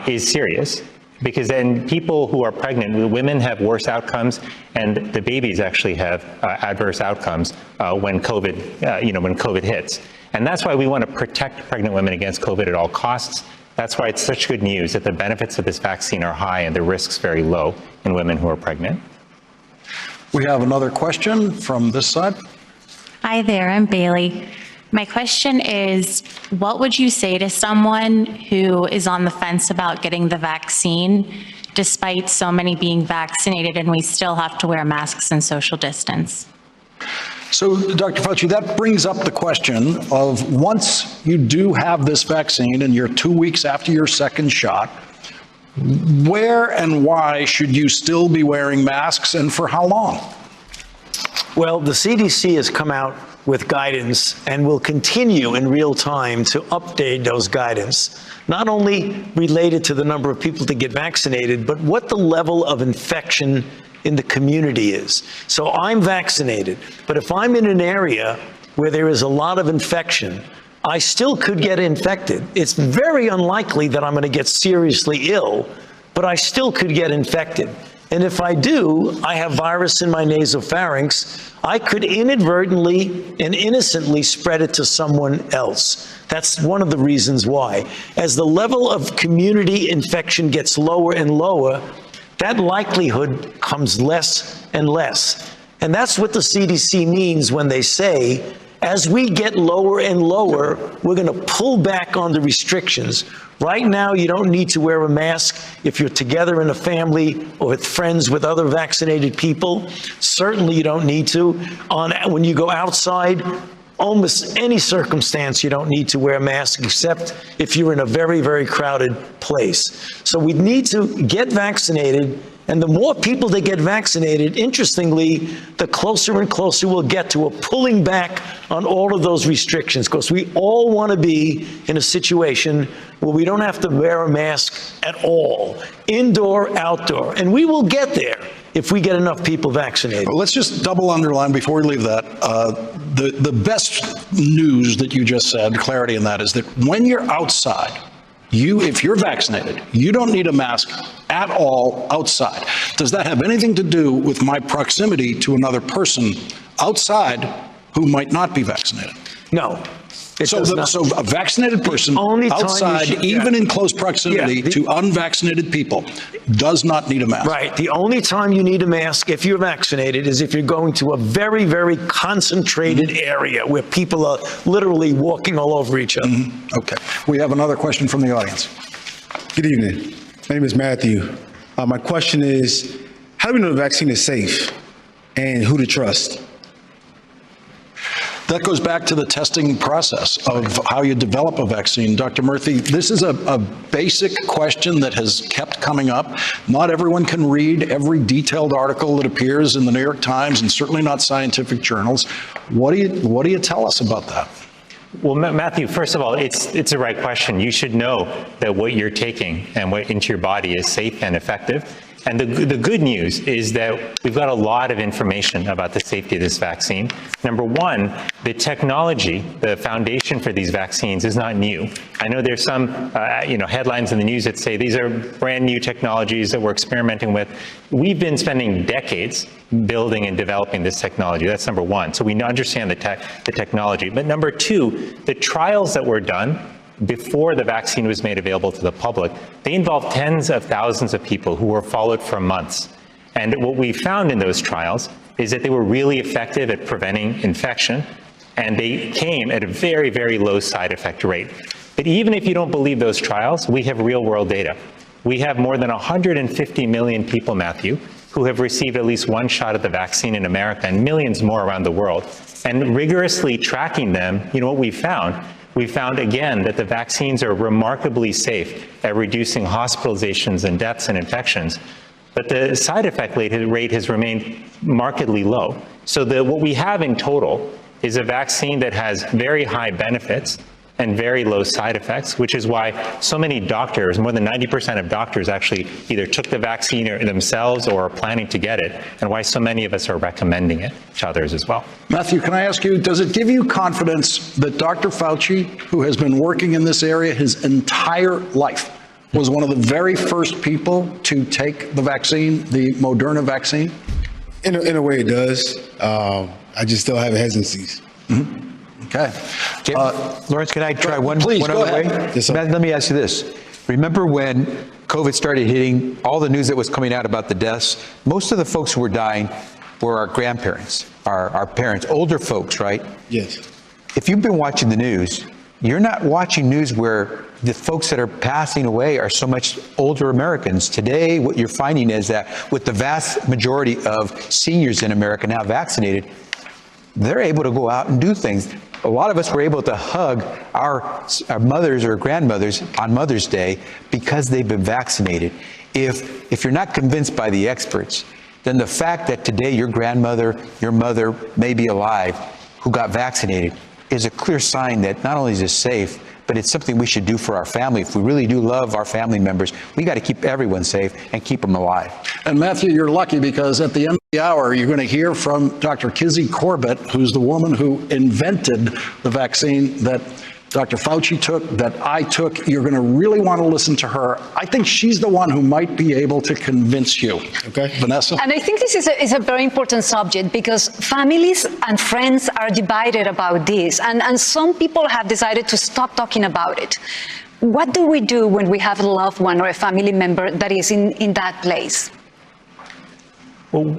is serious, because then people who are pregnant, women have worse outcomes, and the babies actually have adverse outcomes when COVID hits. And that's why we want to protect pregnant women against COVID at all costs. That's why it's such good news that the benefits of this vaccine are high and the risks very low in women who are pregnant. We have another question from this side. Hi there, I'm Bailey. My question is, what would you say to someone who is on the fence about getting the vaccine, despite so many being vaccinated and we still have to wear masks and social distance? So, Dr. Fauci, that brings up the question of, once you do have this vaccine and you're 2 weeks after your second shot, where and why should you still be wearing masks, and for how long? Well, the CDC has come out with guidance and will continue in real time to update those guidance, not only related to the number of people to get vaccinated, but what the level of infection in the community is. So I'm vaccinated, but if I'm in an area where there is a lot of infection, I still could get infected. It's very unlikely that I'm going to get seriously ill, but I still could get infected. And if I do, I have virus in my nasopharynx, I could inadvertently and innocently spread it to someone else. That's one of the reasons why. As the level of community infection gets lower and lower, that likelihood comes less and less. And that's what the CDC means when they say, as we get lower and lower, we're going to pull back on the restrictions. Right now, you don't need to wear a mask if you're together in a family or with friends with other vaccinated people. Certainly, you don't need to. When you go outside, almost any circumstance, you don't need to wear a mask, except if you're in a very, very crowded place. So we need to get vaccinated. And the more people that get vaccinated, interestingly, the closer and closer we'll get to a pulling back on all of those restrictions, because we all want to be in a situation where we don't have to wear a mask at all, indoor, outdoor. And we will get there if we get enough people vaccinated. Let's just double underline before we leave that. The best news that you just said, clarity in that, is that when you're outside, if you're vaccinated, you don't need a mask at all outside. Does that have anything to do with my proximity to another person outside who might not be vaccinated? No. So a vaccinated person outside, even in close proximity to unvaccinated people, does not need a mask. Right. The only time you need a mask if you're vaccinated is if you're going to a very, very concentrated area where people are literally walking all over each other. Okay. We have another question from the audience. Good evening. My name is Matthew. My question is, how do we know the vaccine is safe and who to trust? That goes back to the testing process of how you develop a vaccine. Dr. Murthy, this is a basic question that has kept coming up. Not everyone can read every detailed article that appears in the New York Times, and certainly not scientific journals. What do you tell us about that? Well, Matthew, first of all, it's the right question. You should know that what you're taking and what into your body is safe and effective. And the good news is that we've got a lot of information about the safety of this vaccine. Number one, the technology, the foundation for these vaccines is not new. I know there's some headlines in the news that say these are brand new technologies that we're experimenting with. We've been spending decades building and developing this technology. That's number one. So we understand the technology. But number two, the trials that were done before the vaccine was made available to the public, they involved tens of thousands of people who were followed for months. And what we found in those trials is that they were really effective at preventing infection, and they came at a very, very low side effect rate. But even if you don't believe those trials, we have real world data. We have more than 150 million people, Matthew, who have received at least one shot of the vaccine in America and millions more around the world. And rigorously tracking them, you know what we found? We found again that the vaccines are remarkably safe at reducing hospitalizations and deaths and infections. But the side effect rate has remained markedly low. So what we have in total is a vaccine that has very high benefits and very low side effects, which is why so many doctors, more than 90% of doctors actually either took the vaccine themselves or are planning to get it, and why so many of us are recommending it to others as well. Matthew, can I ask you, does it give you confidence that Dr. Fauci, who has been working in this area his entire life, was one of the very first people to take the vaccine, the Maderna vaccine? In a way it does. I just still have hesitancies. Mm-hmm. Okay. Lawrence, can I try one Please, one go other ahead. way? Let me ask you this. Remember when COVID started hitting, all the news that was coming out about the deaths, most of the folks who were dying were our grandparents, our parents, older folks, right? Yes. If you've been watching the news, you're not watching news where the folks that are passing away are so much older Americans. Today, what you're finding is that with the vast majority of seniors in America now vaccinated, they're able to go out and do things. A lot of us were able to hug our mothers or grandmothers on Mother's Day because they've been vaccinated. If you're not convinced by the experts, then the fact that today your grandmother, your mother may be alive who got vaccinated is a clear sign that not only is it safe, but it's something we should do for our family. If we really do love our family members, we got to keep everyone safe and keep them alive. And Matthew, you're lucky because at the end of the hour, you're going to hear from Dr. Kizzmekia Corbett, who's the woman who invented the vaccine that Dr. Fauci took, that I took. You're going to really want to listen to her. I think she's the one who might be able to convince you. Okay, Vanessa? And I think this is a very important subject because families and friends are divided about this. And some people have decided to stop talking about it. What do we do when we have a loved one or a family member that is in that place? Well,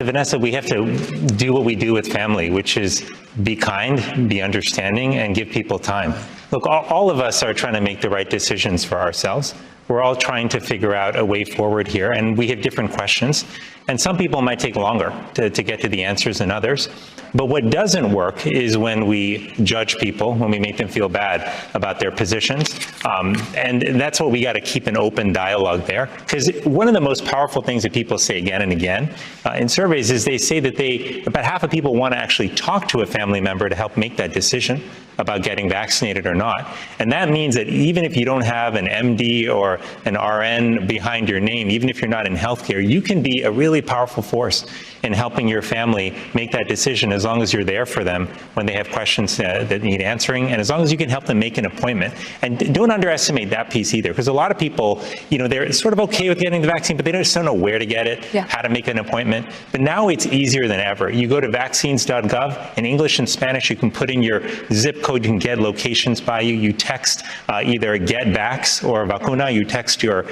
Vanessa, we have to do what we do with family, which is be kind, be understanding, and give people time. Look, all of us are trying to make the right decisions for ourselves. We're all trying to figure out a way forward here, and we have different questions. And some people might take longer to get to the answers than others. But what doesn't work is when we judge people, when we make them feel bad about their positions. And that's what we got to keep an open dialogue there. Because one of the most powerful things that people say again and again in surveys is they say that about half of people want to actually talk to a family member to help make that decision about getting vaccinated or not. And that means that even if you don't have an MD or an RN behind your name, even if you're not in healthcare, you can be a really powerful force in helping your family make that decision as long as you're there for them when they have questions that need answering, and as long as you can help them make an appointment. And don't underestimate that piece either, because a lot of people, they're sort of okay with getting the vaccine, but they just don't know where to get it, how to make an appointment. But now it's easier than ever. You go to vaccines.gov, in English and Spanish, you can put in your zip code, you can get locations by you. You text either get vax or vacuna, you text your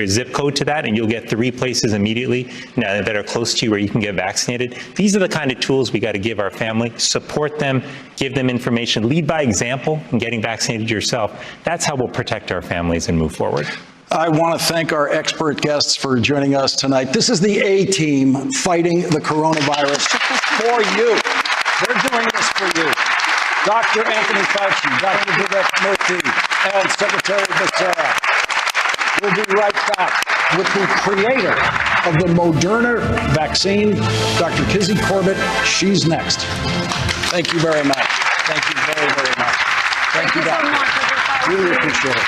zip code to that, and you'll get 3 places immediately that are close to you where you can get vaccinated. These are the kind of tools we got to give our family, support them, give them information, lead by example in getting vaccinated yourself. That's how we'll protect our families and move forward. I want to thank our expert guests for joining us tonight. This is the A-team fighting the coronavirus for you. They're doing this for you. Dr. Anthony Fauci, Dr. Biddick Murthy, and Secretary Becerra. We'll be right back with the creator of the Maderna vaccine, Dr. Kizzmekia Corbett. She's next. Thank you very much. Thank you very, very much. Thank you, Doctor. So much. Really appreciate it.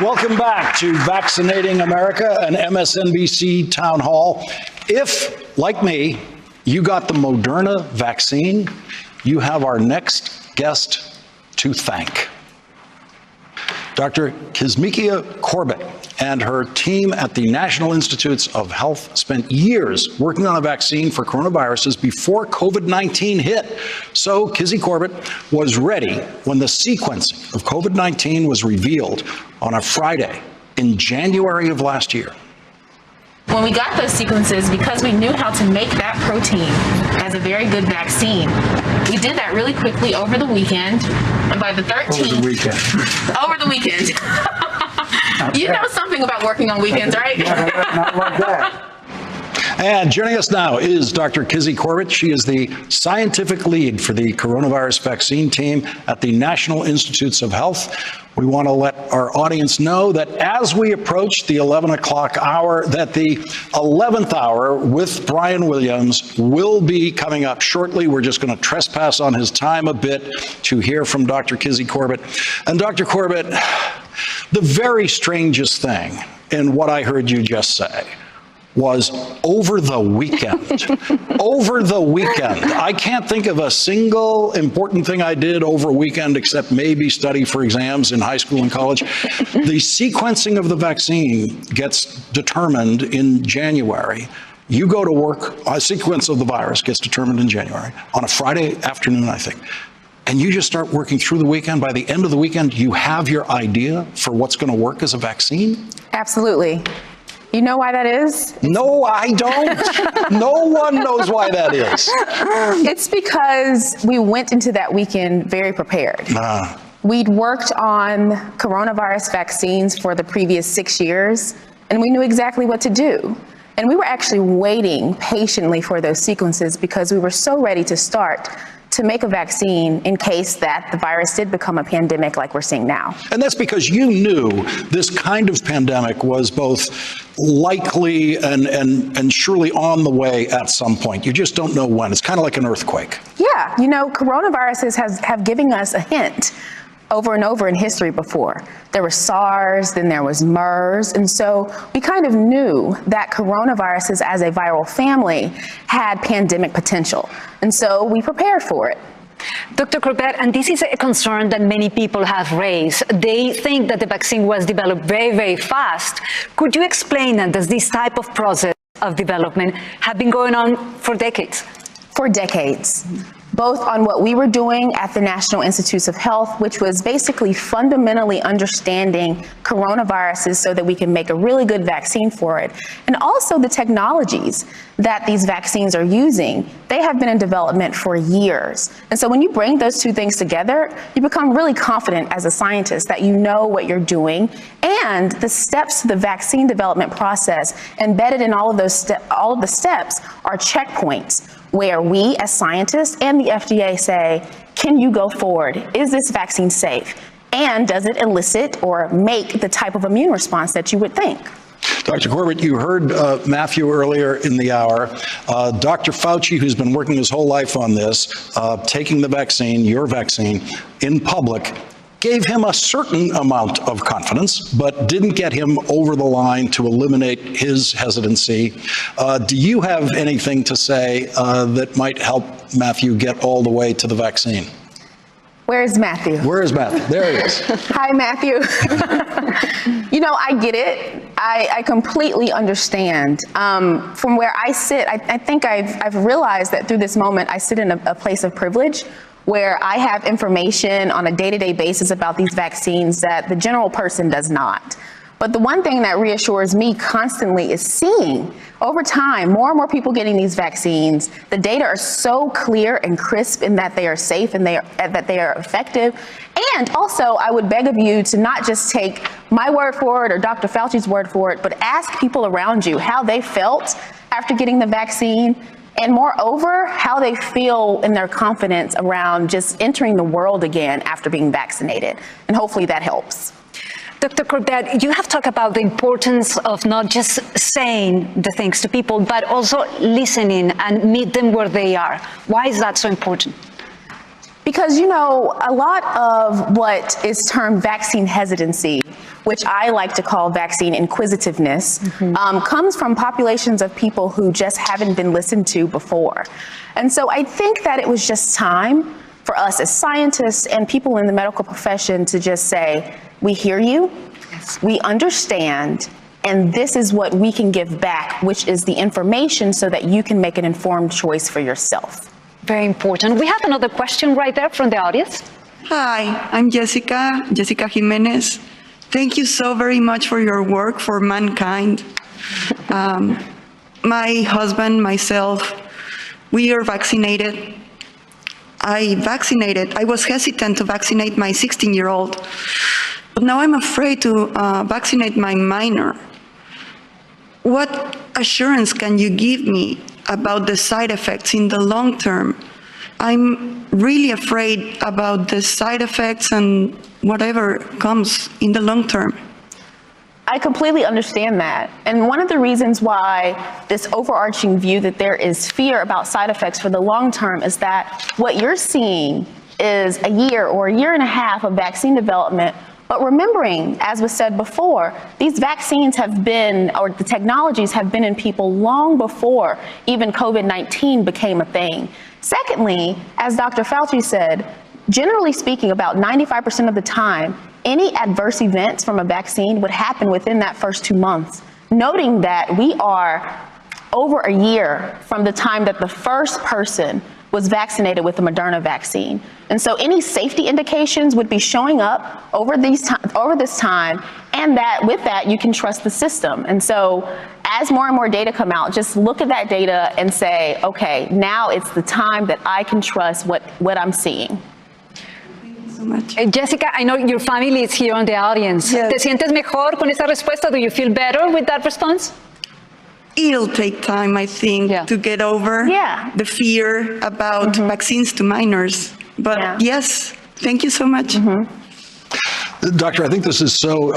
Welcome back to Vaccinating America, an MSNBC town hall. If, like me, you got the Maderna vaccine, you have our next guest to thank. Dr. Kizzmekia Corbett and her team at the National Institutes of Health spent years working on a vaccine for coronaviruses before COVID-19 hit. So Kizzy Corbett was ready when the sequencing of COVID-19 was revealed on a Friday in January of last year. When we got those sequences, because we knew how to make that protein as a very good vaccine, we did that really quickly over the weekend. And by the 13th... Over the weekend. Over the weekend. You know something about working on weekends, right? Not like that. And joining us now is Dr. Kizzy Corbett. She is the scientific lead for the coronavirus vaccine team at the National Institutes of Health. We want to let our audience know that as we approach the 11 o'clock hour, that the 11th hour with Brian Williams will be coming up shortly. We're just going to trespass on his time a bit to hear from Dr. Kizzy Corbett. And Dr. Corbett, the very strangest thing in what I heard you just say was over the weekend. Over the weekend. I can't think of a single important thing I did over a weekend except maybe study for exams in high school and college. The sequencing of the vaccine gets determined in January. You go to work, a sequence of the virus gets determined in January, on a Friday afternoon, I think. And you just start working through the weekend. By the end of the weekend, you have your idea for what's going to work as a vaccine? Absolutely. You know why that is? No, I don't. No one knows why that is. It's because we went into that weekend very prepared. We'd worked on coronavirus vaccines for the previous 6 years, and we knew exactly what to do. And we were actually waiting patiently for those sequences because we were so ready to start to make a vaccine in case that the virus did become a pandemic like we're seeing now. And that's because you knew this kind of pandemic was both likely and surely on the way at some point. You just don't know when. It's kind of like an earthquake. Yeah, you know, coronaviruses have given us a hint over and over in history before. There was SARS, then there was MERS, and so we kind of knew that coronaviruses as a viral family had pandemic potential, and so we prepared for it. Dr. Corbett, and this is a concern that many people have raised. They think that the vaccine was developed very, very fast. Could you explain that? Does this type of process of development have been going on for decades? For decades. Both on what we were doing at the National Institutes of Health, which was basically fundamentally understanding coronaviruses so that we can make a really good vaccine for it, and also the technologies that these vaccines are using. They have been in development for years. And so when you bring those two things together, you become really confident as a scientist that you know what you're doing, and the steps to the vaccine development process embedded in all of the steps are checkpoints where we as scientists and the FDA say, can you go forward? Is this vaccine safe? And does it elicit or make the type of immune response that you would think? Dr. Corbett, you heard Matthew earlier in the hour. Dr. Fauci, who's been working his whole life on this, taking the vaccine, your vaccine, in public, gave him a certain amount of confidence, but didn't get him over the line to eliminate his hesitancy. Do you have anything to say that might help Matthew get all the way to the vaccine? Where is Matthew? Where is Matthew? There he is. Hi, Matthew. You know, I get it. I completely understand. From where I sit, I think I've realized that through this moment, I sit in a place of privilege where I have information on a day-to-day basis about these vaccines that the general person does not. But the one thing that reassures me constantly is seeing over time more and more people getting these vaccines. The data are so clear and crisp in that they are safe and that they are effective. And also, I would beg of you to not just take my word for it or Dr. Fauci's word for it, but ask people around you how they felt after getting the vaccine, and moreover, how they feel in their confidence around just entering the world again after being vaccinated. And hopefully that helps. Dr. Corbett, you have talked about the importance of not just saying the things to people, but also listening and meet them where they are. Why is that so important? Because, you know, a lot of what is termed vaccine hesitancy, which I like to call vaccine inquisitiveness, comes from populations of people who just haven't been listened to before. And so I think that it was just time for us as scientists and people in the medical profession to just say, we hear you, We understand, and this is what we can give back, which is the information so that you can make an informed choice for yourself. Very important. We have another question right there from the audience. Hi, I'm Jessica Jimenez. Thank you so very much for your work for mankind. My husband, myself, we are vaccinated. I was hesitant to vaccinate my 16-year-old, but now I'm afraid to vaccinate my minor. What assurance can you give me about the side effects in the long term? I'm really afraid about the side effects and whatever comes in the long term. I completely understand that. And one of the reasons why this overarching view that there is fear about side effects for the long term is that what you're seeing is a year or a year and a half of vaccine development. But remembering, as was said before, these vaccines have been, or the technologies have been in people long before even COVID-19 became a thing. Secondly, as Dr. Fauci said, generally speaking, about 95% of the time, any adverse events from a vaccine would happen within that first 2 months, noting that we are over a year from the time that the first person was vaccinated with the Maderna vaccine. And so any safety indications would be showing up over this time, and that with that, you can trust the system. And so as more and more data come out, just look at that data and say, okay, now it's the time that I can trust what I'm seeing. Jessica, I know your family is here on the audience. Yes. ¿Te sientes mejor con esa respuesta? Do you feel better with that response? It'll take time, I think, to get over the fear about vaccines to minors. But yes, thank you so much. Doctor, I think this is so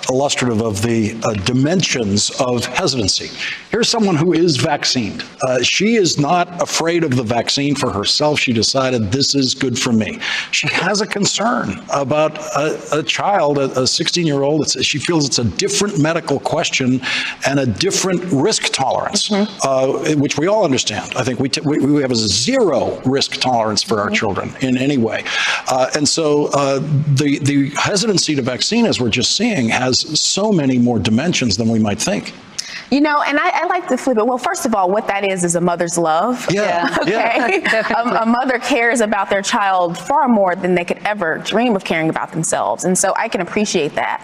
illustrative of the dimensions of hesitancy. Here's someone who is vaccinated. She is not afraid of the vaccine for herself. She decided this is good for me. She has a concern about a child, a 16-year-old. She feels it's a different medical question and a different risk tolerance, which we all understand. I think we have a zero risk tolerance for our children in any way. And so the hesitancy to vaccine, as we're just seeing, has so many more dimensions than we might think. You know, and I like to flip it. Well, first of all, what that is a mother's love. Yeah. Okay. A mother cares about their child far more than they could ever dream of caring about themselves. And so I can appreciate that.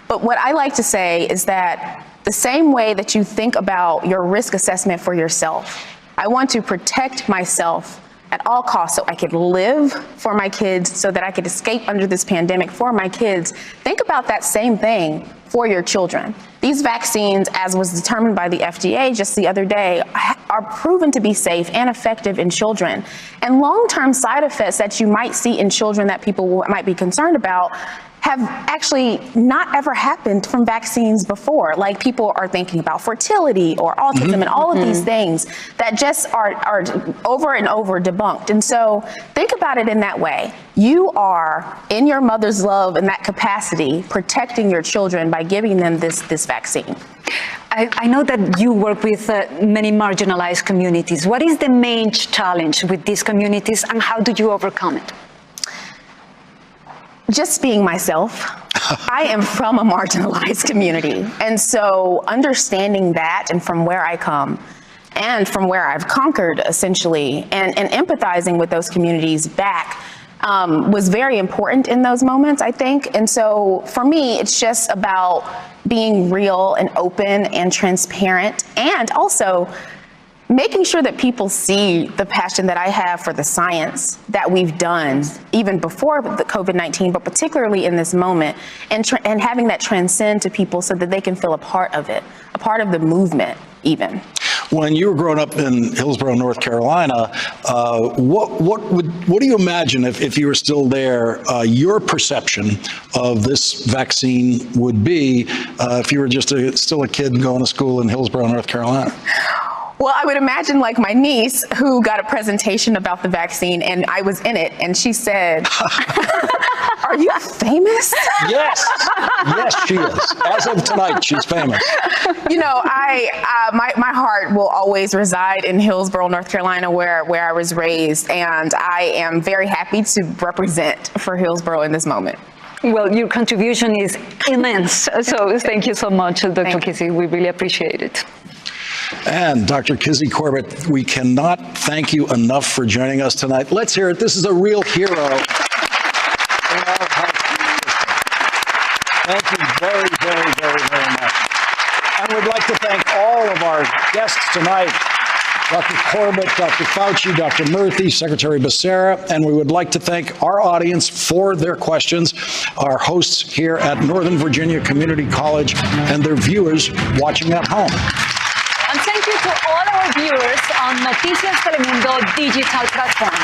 But what I like to say is that the same way that you think about your risk assessment for yourself, I want to protect myself at all costs so I could live for my kids, so that I could escape under this pandemic for my kids. Think about that same thing for your children. These vaccines, as was determined by the FDA just the other day, are proven to be safe and effective in children. And long-term side effects that you might see in children that people might be concerned about have actually not ever happened from vaccines before. Like, people are thinking about fertility or autism and all of these things that just are over and over debunked. And so think about it in that way. You are, in your mother's love in that capacity, protecting your children by giving them this vaccine. I know that you work with many marginalized communities. What is the main challenge with these communities, and how do you overcome it? Just being myself. I am from a marginalized community. And so understanding that, and from where I come and from where I've conquered, essentially, and empathizing with those communities back was very important in those moments, I think. And so for me, it's just about being real and open and transparent, and also making sure that people see the passion that I have for the science that we've done even before the COVID-19, but particularly in this moment, and having that transcend to people so that they can feel a part of it, a part of the movement even. When you were growing up in Hillsborough, North Carolina, what do you imagine, if you were still there, your perception of this vaccine would be if you were just still a kid going to school in Hillsborough, North Carolina? Well, I would imagine, like, my niece, who got a presentation about the vaccine, and I was in it, and she said, "Are you famous?" Yes, yes, she is. As of tonight, she's famous. You know, my heart will always reside in Hillsborough, North Carolina, where I was raised, and I am very happy to represent for Hillsborough in this moment. Well, your contribution is immense. So thank you so much, Dr. Kizzy. We really appreciate it. And Dr. Kizzmekia Corbett, we cannot thank you enough for joining us tonight. Let's hear it. This is a real hero. Thank you very, very, very, very much. And we'd like to thank all of our guests tonight, Dr. Corbett, Dr. Fauci, Dr. Murthy, Secretary Becerra, and we would like to thank our audience for their questions, our hosts here at Northern Virginia Community College, and their viewers watching at home. And thank you to all our viewers on Noticias Telemundo digital platform.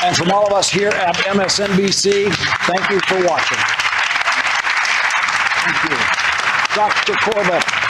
And from all of us here at MSNBC, thank you for watching. Thank you. Dr. Corbett.